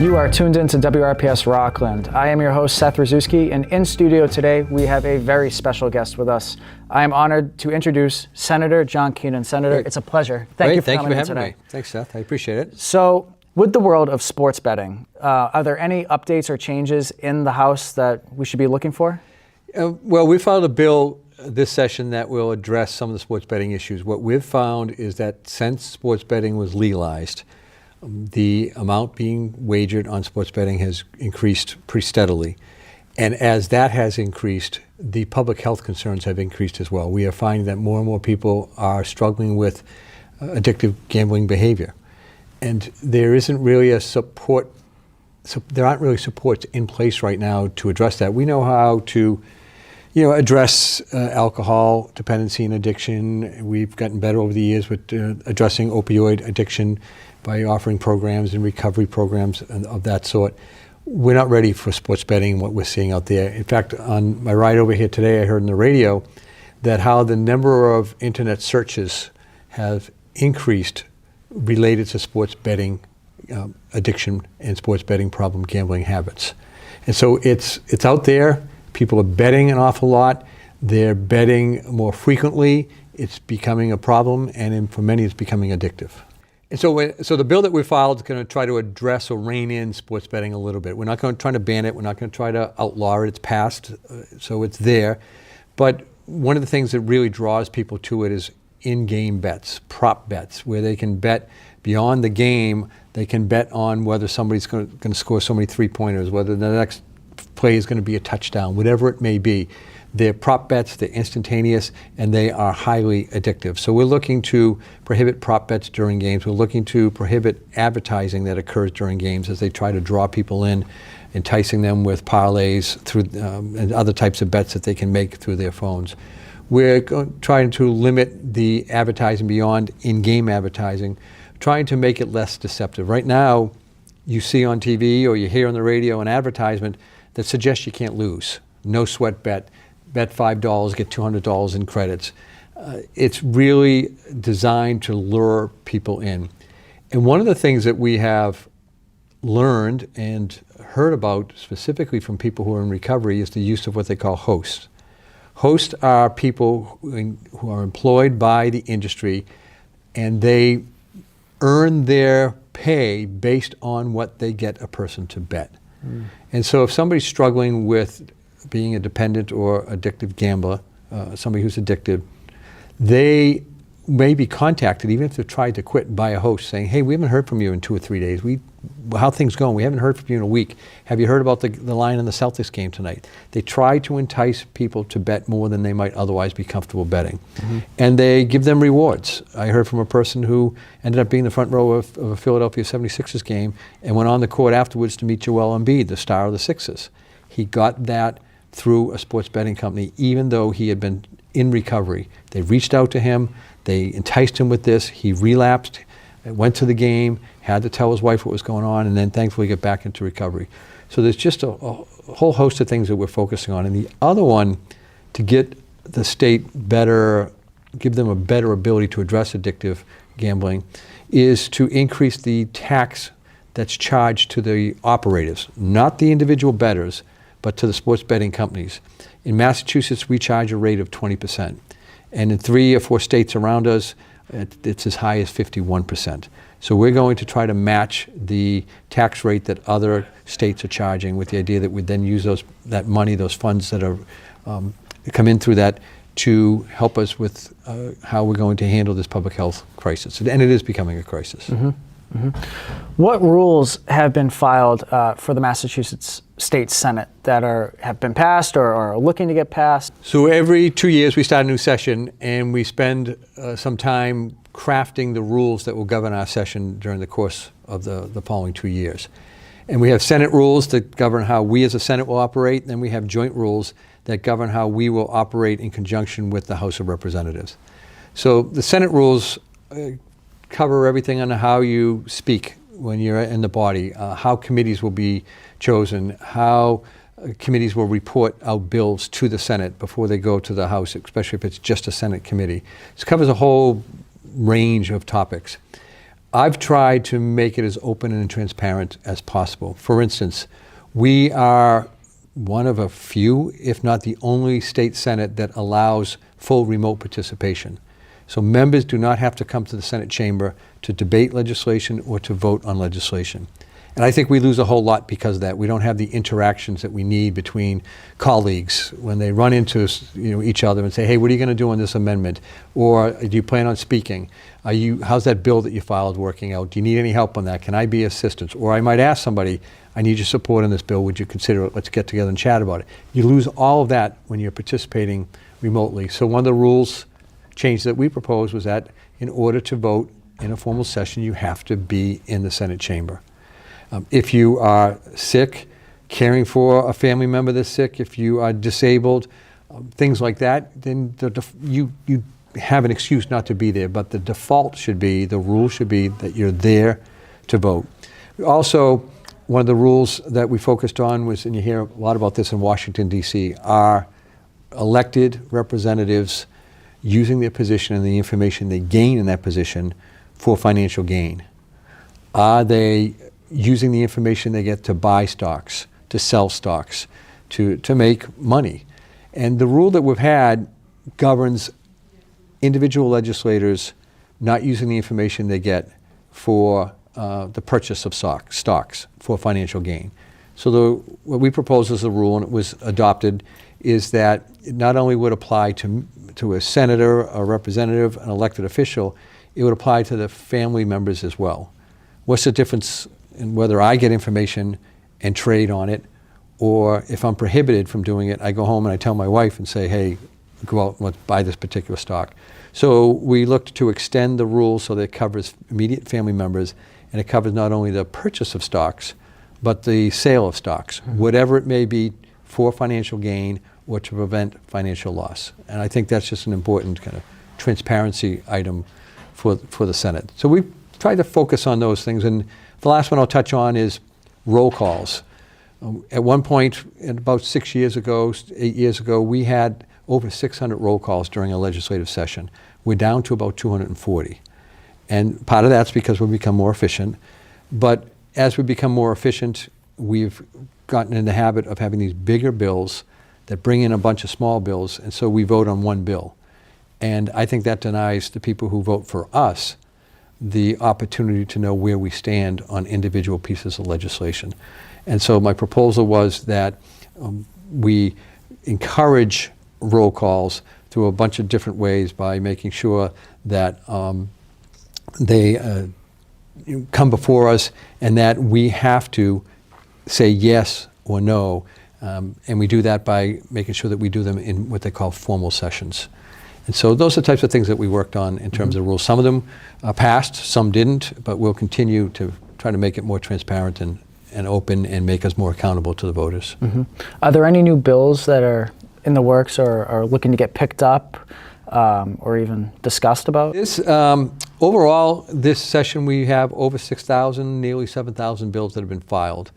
You are tuned into WRPS Rockland. I am your host, Seth Rosczewski, and in studio today, we have a very special guest with us. I am honored to introduce Senator John Keenan. Senator, it's a pleasure. Thank you for coming in today. Thanks, Seth. I appreciate it. So, with the world of sports betting, are there any updates or changes in the House that we should be looking for? Well, we filed a bill this session that will address some of the sports betting issues. What we've found is that since sports betting was legalized, the amount being wagered on sports betting has increased pretty steadily. And as that has increased, the public health concerns have increased as well. We are finding that more and more people are struggling with addictive gambling behavior. And there isn't really there aren't really supports in place right now to address that. We know how to address alcohol dependency and addiction. We've gotten better over the years with addressing opioid addiction by offering programs and recovery programs of that sort. We're not ready for sports betting and what we're seeing out there. In fact, on my ride over here today, I heard on the radio that how the number of internet searches have increased related to sports betting addiction and sports betting problem gambling habits. And so it's out there. People are betting an awful lot. They're betting more frequently. It's becoming a problem, and for many, it's becoming addictive. And so the bill that we filed is going to try to address or rein in sports betting a little bit. We're not going to try to ban it. We're not going to try to outlaw it. It's passed, so it's there. But one of the things that really draws people to it is in-game bets, prop bets, where they can bet beyond the game. They can bet on whether somebody's going to score so many three-pointers, whether the next play is going to be a touchdown, whatever it may be. They're prop bets, they're instantaneous, and they are highly addictive. So we're looking to prohibit prop bets during games. We're looking to prohibit advertising that occurs during games as they try to draw people in, enticing them with parlays through and other types of bets that they can make through their phones. We're trying to limit the advertising beyond in-game advertising, trying to make it less deceptive. Right now, you see on TV or you hear on the radio an advertisement that suggests you can't lose. No sweat bet. Bet $5, get $200 in credits. It's really designed to lure people in. And one of the things that we have learned and heard about specifically from people who are in recovery is the use of what they call hosts. Hosts are people who are employed by the industry, and they earn their pay based on what they get a person to bet. And so if somebody's struggling with being a dependent or addictive gambler, somebody who's addicted, they may be contacted, even if they've tried to quit, by a host saying, hey, we haven't heard from you in 2 or 3 days. How things going? We haven't heard from you in a week. Have you heard about the line in the Celtics game tonight? They try to entice people to bet more than they might otherwise be comfortable betting. And they give them rewards. I heard from a person who ended up being in the front row of a Philadelphia 76ers game and went on the court afterwards to meet Joel Embiid, the star of the Sixers. He got that through a sports betting company, even though he had been in recovery. They reached out to him, they enticed him with this, he relapsed, went to the game, had to tell his wife what was going on, and then thankfully got back into recovery. So there's just a whole host of things that we're focusing on. And the other one, to get the state better, give them a better ability to address addictive gambling, is to increase the tax that's charged to the operators, not the individual bettors, but to the sports betting companies. In Massachusetts, we charge a rate of 20%. And in 3 or 4 states around us, it's as high as 51%. So we're going to try to match the tax rate that other states are charging, with the idea that we then use that money, those funds that are come in through that, to help us with how we're going to handle this public health crisis. And it is becoming a crisis. What rules have been filed for the Massachusetts State Senate that have been passed or are looking to get passed? So every 2 years we start a new session, and we spend some time crafting the rules that will govern our session during the course of the following 2 years. And we have Senate rules that govern how we as a Senate will operate, and then we have joint rules that govern how we will operate in conjunction with the House of Representatives. So the Senate rules cover everything on how you speak when you're in the body, how committees will be chosen, how committees will report out bills to the Senate before they go to the House, especially if it's just a Senate committee. This covers a whole range of topics. I've tried to make it as open and transparent as possible. For instance, we are one of a few, if not the only state Senate that allows full remote participation. So members do not have to come to the Senate chamber to debate legislation or to vote on legislation. And I think we lose a whole lot because of that. We don't have the interactions that we need between colleagues when they run into each other and say, hey, what are you going to do on this amendment? Or do you plan on speaking? How's that bill that you filed working out? Do you need any help on that? Can I be assistance? Or I might ask somebody, I need your support on this bill. Would you consider it? Let's get together and chat about it. You lose all of that when you're participating remotely. So one of the rules change that we proposed was that in order to vote in a formal session, you have to be in the Senate chamber. If you are sick, caring for a family member that's sick, if you are disabled, things like that, then you have an excuse not to be there. But the default should be, the rule should be that you're there to vote. Also, one of the rules that we focused on was, and you hear a lot about this in Washington, D.C., are elected representatives using their position and the information they gain in that position for financial gain. Are they using the information they get to buy stocks, to sell stocks, to make money? And the rule that we've had governs individual legislators not using the information they get for the purchase of stocks for financial gain. So what we propose as a rule, and it was adopted, is that it not only would apply to a senator, a representative, an elected official, it would apply to the family members as well. What's the difference in whether I get information and trade on it, or if I'm prohibited from doing it, I go home and I tell my wife and say, hey, go out and buy this particular stock. So we looked to extend the rule so that it covers immediate family members, and it covers not only the purchase of stocks, but the sale of stocks, whatever it may be, for financial gain or to prevent financial loss. And I think that's just an important kind of transparency item for the Senate. So we tried to focus on those things. And the last one I'll touch on is roll calls. At one point, about 8 years ago, we had over 600 roll calls during a legislative session. We're down to about 240. And part of that's because we've become more efficient. But as we become more efficient, we've gotten in the habit of having these bigger bills that bring in a bunch of small bills, and so we vote on one bill. And I think that denies the people who vote for us the opportunity to know where we stand on individual pieces of legislation. And so my proposal was that we encourage roll calls through a bunch of different ways by making sure that they come before us and that we have to say yes or no. And we do that by making sure that we do them in what they call formal sessions. And so those are the types of things that we worked on in terms of rules. Some of them passed, some didn't, but we'll continue to try to make it more transparent and open and make us more accountable to the voters. Are there any new bills that are in the works or are looking to get picked up or even discussed about? Overall, this session we have over 6,000, nearly 7,000 bills that have been filed.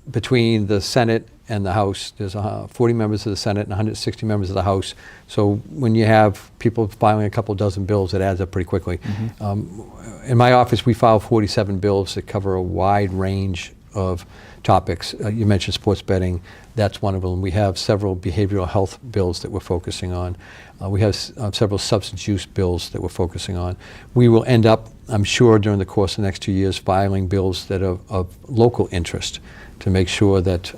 Between the Senate and the House, there's 40 members of the Senate and 160 members of the House. So when you have people filing a couple dozen bills, it adds up pretty quickly. In my office, we file 47 bills that cover a wide range of topics. You mentioned sports betting. That's one of them. We have several behavioral health bills that we're focusing on. We have several substance use bills that we're focusing on. We will end up, I'm sure, during the course of the next 2 years, filing bills that are of local interest to make sure that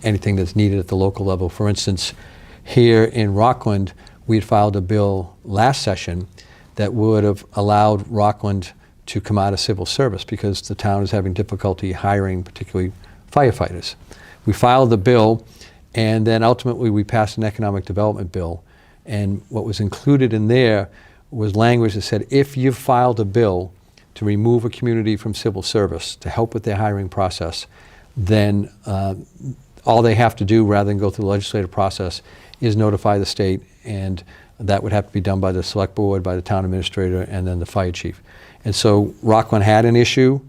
anything that's needed at the local level. For instance, here in Rockland, we had filed a bill last session that would have allowed Rockland to come out of civil service because the town is having difficulty hiring, particularly firefighters. We filed the bill, and then ultimately we passed an economic development bill. And what was included in there was language that said, if you've filed a bill to remove a community from civil service to help with their hiring process, then all they have to do, rather than go through the legislative process, is notify the state, and that would have to be done by the select board, by the town administrator, and then the fire chief. And so Rockland had an issue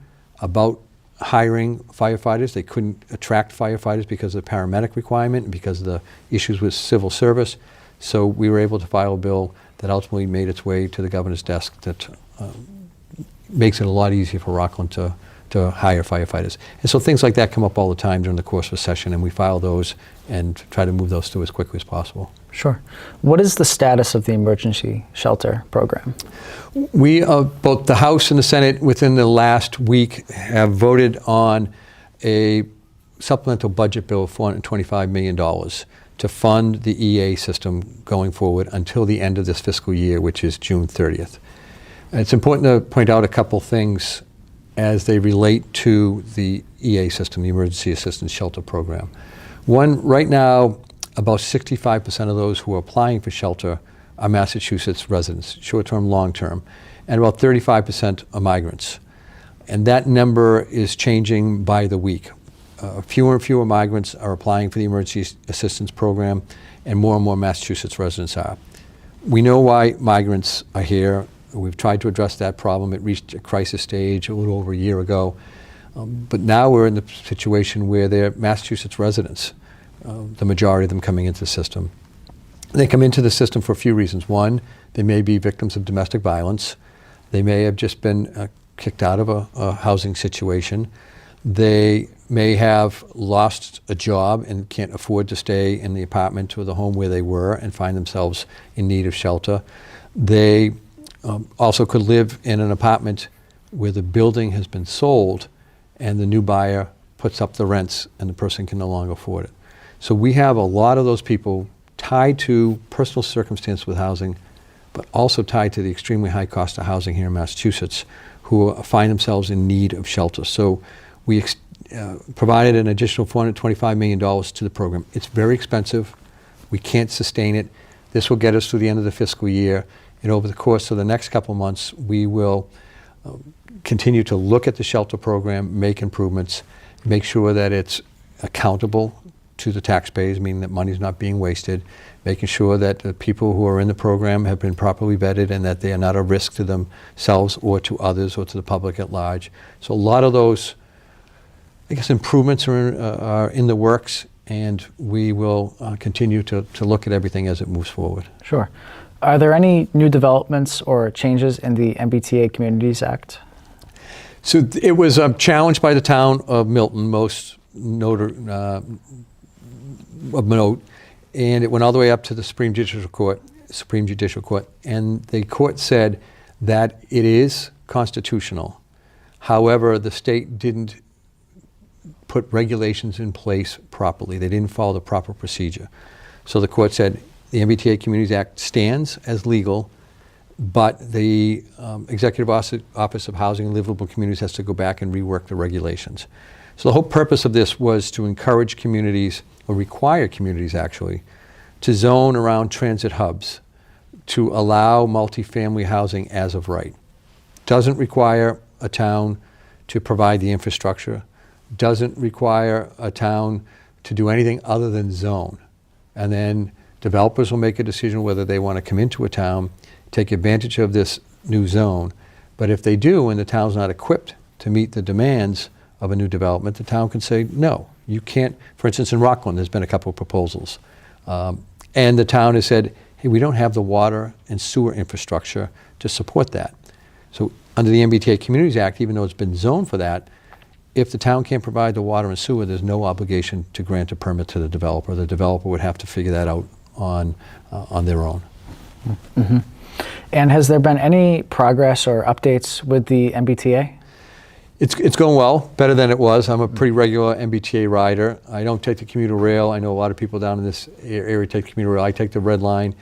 about hiring firefighters. They couldn't attract firefighters because of the paramedic requirement and because of the issues with civil service. So we were able to file a bill that ultimately made its way to the governor's desk that makes it a lot easier for Rockland to hire firefighters. And so things like that come up all the time during the course of a session, and we file those and try to move those through as quickly as possible. Sure. What is the status of the emergency shelter program? We, both the House and the Senate, within the last week, have voted on a supplemental budget bill of $425 million to fund the EA system going forward until the end of this fiscal year, which is June 30th. And it's important to point out a couple things as they relate to the EA system, the Emergency Assistance Shelter Program. One, right now, about 65% of those who are applying for shelter are Massachusetts residents, short-term, long-term, and about 35% are migrants. And that number is changing by the week. Fewer and fewer migrants are applying for the Emergency Assistance Program, and more Massachusetts residents are. We know why migrants are here. We've tried to address that problem. It reached a crisis stage a little over a year ago. But now we're in the situation where they're Massachusetts residents, the majority of them coming into the system. They come into the system for a few reasons. One, they may be victims of domestic violence. They may have just been kicked out of a housing situation. They may have lost a job and can't afford to stay in the apartment or the home where they were and find themselves in need of shelter. They also could live in an apartment where the building has been sold and the new buyer puts up the rents and the person can no longer afford it. So we have a lot of those people tied to personal circumstance with housing, but also tied to the extremely high cost of housing here in Massachusetts, who find themselves in need of shelter. So we provided an additional $425 million to the program. It's very expensive. We can't sustain it. This will get us through the end of the fiscal year. And over the course of the next couple of months, we will continue to look at the shelter program, make improvements, make sure that it's accountable to the taxpayers, meaning that money's not being wasted, making sure that the people who are in the program have been properly vetted and that they are not a risk to themselves or to others or to the public at large. So a lot of those, I guess, improvements are in the works, and we will continue to look at everything as it moves forward. Sure. Are there any new developments or changes in the MBTA Communities Act? So it was challenged by the town of Milton, most of note, and it went all the way up to the Supreme Judicial Court, and the court said that it is constitutional. However, the state didn't put regulations in place properly. They didn't follow the proper procedure. So the court said the MBTA Communities Act stands as legal, but the Executive Office of Housing and Livable Communities has to go back and rework the regulations. So the whole purpose of this was to encourage communities, or require communities actually, to zone around transit hubs to allow multifamily housing as of right. Doesn't require a town to provide the infrastructure, doesn't require a town to do anything other than zone. And then developers will make a decision whether they want to come into a town, take advantage of this new zone. But if they do, and the town's not equipped to meet the demands of a new development, the town can say, no, you can't. For instance, in Rockland, there's been a couple of proposals. And the town has said, hey, we don't have the water and sewer infrastructure to support that. So under the MBTA Communities Act, even though it's been zoned for that, if the town can't provide the water and sewer, there's no obligation to grant a permit to the developer. The developer would have to figure that out on their own. Mm-hmm. And has there been any progress or updates with the MBTA? It's going well, better than it was. I'm a pretty regular MBTA rider. I don't take the commuter rail. I know a lot of people down in this area take the commuter rail. I take the red line.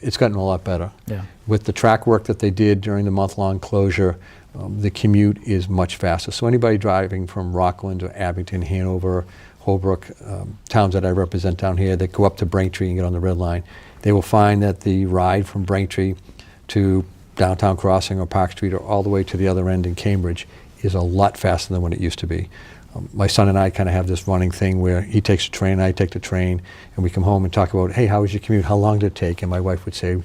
It's gotten a lot better. Yeah. With the track work that they did during the month-long closure, the commute is much faster. So anybody driving from Rockland to Abington, Hanover, Holbrook, towns that I represent down here that go up to Braintree and get on the red line, they will find that the ride from Braintree to Downtown Crossing or Park Street or all the way to the other end in Cambridge is a lot faster than what it used to be. My son and I kind of have this running thing where he takes the train, I take the train, and we come home and talk about, hey, how was your commute? How long did it take? And my wife would say,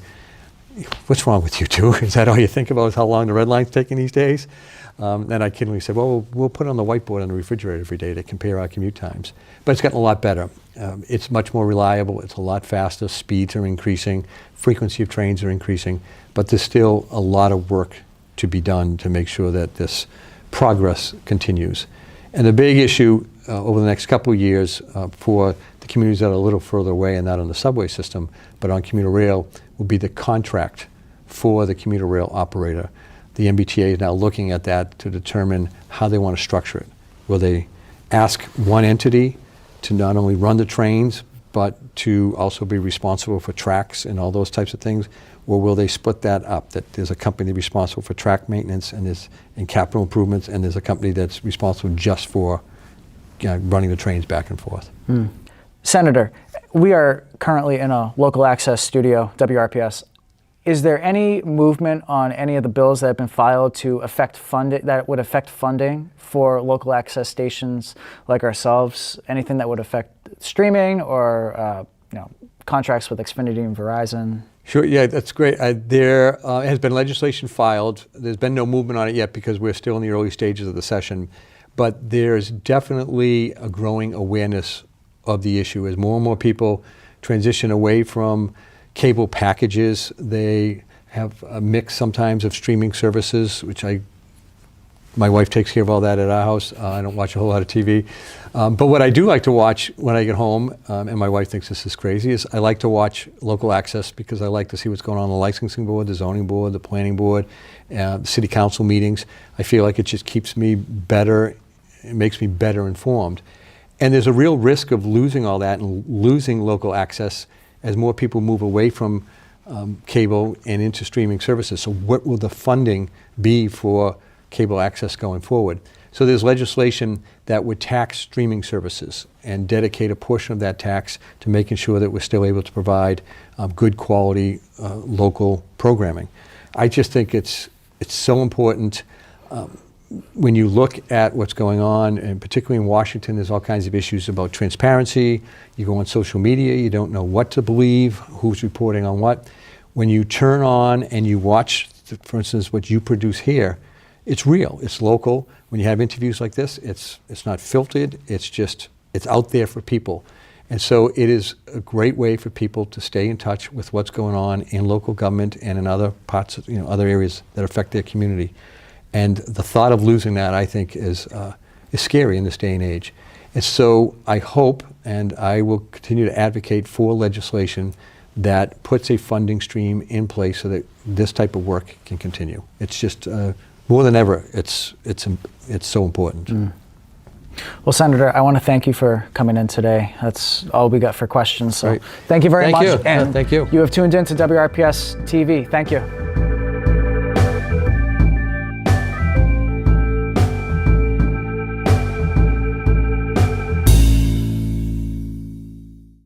what's wrong with you two? Is that all you think about is how long the red line's taking these days? And I kiddingly said, well, we'll put it on the whiteboard on the refrigerator every day to compare our commute times. But it's gotten a lot better. It's much more reliable. It's a lot faster. Speeds are increasing. Frequency of trains are increasing. But there's still a lot of work to be done to make sure that this progress continues. And the big issue over the next couple of years for the communities that are a little further away and not on the subway system, but on commuter rail, will be the contract for the commuter rail operator. The MBTA is now looking at that to determine how they want to structure it. Will they ask one entity to not only run the trains, but to also be responsible for tracks and all those types of things? Or will they split that up, that there's a company responsible for track maintenance and capital improvements, and there's a company that's responsible just for running the trains back and forth? Senator, we are currently in a local access studio, WRPS. Is there any movement on any of the bills that have been filed to affect that would affect funding for local access stations like ourselves? Anything that would affect streaming or contracts with Xfinity and Verizon? Sure, yeah, that's great. There has been legislation filed. There's been no movement on it yet because we're still in the early stages of the session. But there's definitely a growing awareness of the issue as more and more people transition away from cable packages. They have a mix sometimes of streaming services, which my wife takes care of all that at our house. I don't watch a whole lot of TV. But what I do like to watch when I get home, and my wife thinks this is crazy, is I like to watch local access because I like to see what's going on the licensing board, the zoning board, the planning board, the city council meetings. I feel like it just keeps me better, it makes me better informed. And there's a real risk of losing all that and losing local access as more people move away from cable and into streaming services. So what will the funding be for cable access going forward? So there's legislation that would tax streaming services and dedicate a portion of that tax to making sure that we're still able to provide good quality local programming. I just think it's so important. When you look at what's going on, and particularly in Washington, there's all kinds of issues about transparency. You go on social media, you don't know what to believe, who's reporting on what. When you turn on and you watch, for instance, what you produce here, it's real, it's local. When you have interviews like this, it's not filtered, it's out there for people. And so it is a great way for people to stay in touch with what's going on in local government and in other parts, other areas that affect their community. And the thought of losing that, I think, is scary in this day and age. And so I hope, and I will continue to advocate for legislation that puts a funding stream in place so that this type of work can continue. It's just more than ever, it's so important. Well, Senator, I want to thank you for coming in today. That's all we got for questions. So Right. Thank you very much. Thank you. And thank you. You have tuned in to WRPS TV. Thank you.